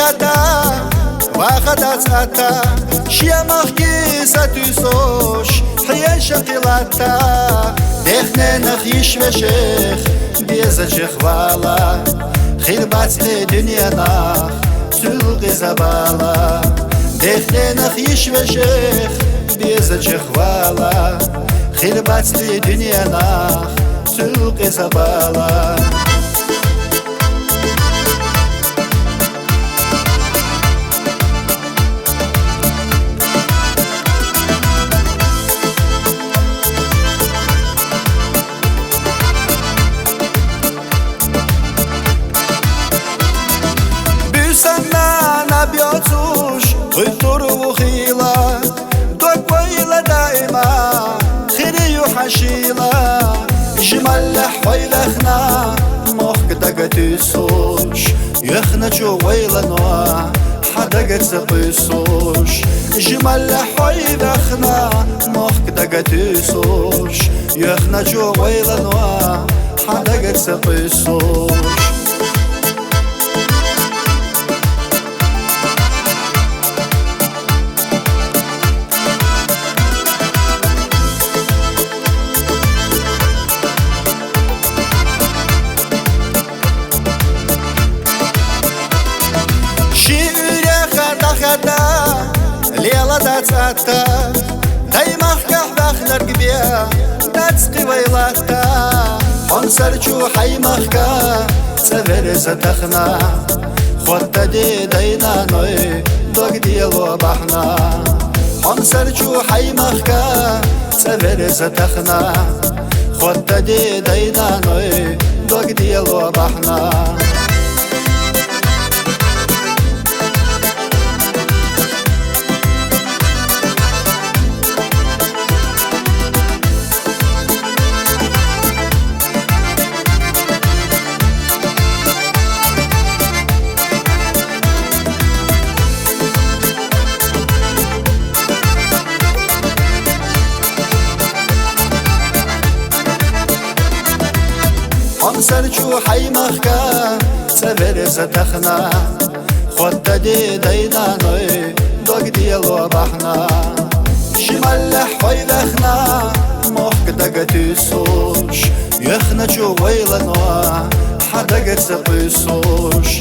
خدا وخدا ساتا شيمخ كيساتوسوش حيا شقيلاتا دخنا نخيش وشيخ بيزا شخوالا خير باتلي دنيا ناخ سوق زبالا دخنا نخيش وشيخ بيزا شخوالا خير باتلي دنيا ناخ سوق زبالا بيوتوش ويطور وخيلة دوك ويلة دائما خيري وحشيلة جمال حويلخنا موخك دقتيسوش يخنا جو ويلة نوع حدقت سقيسوش جمال حويلخنا موخك دقتيسوش يخنا جو ويلة نوع حدقت سقيسوش ليلة داتاتا دايما كحبخ نرقبيا داتسقي ويلاتا حنسرجو حيمخكا سفر ستخنا خودتا دي داينا نوي دوك ديالو بحنا حنسرجو حيمخكا سفر ستخنا خودتا دي داينا نوي دوك ديالو بحنا سرجو حيمخكا سفر ستخنا خودتا دي داينا نوي دوك ديالو بحنا شمال حويلخنا موخك دقتيسوش يخنا جو ويلا نوع حدقت سقيسوش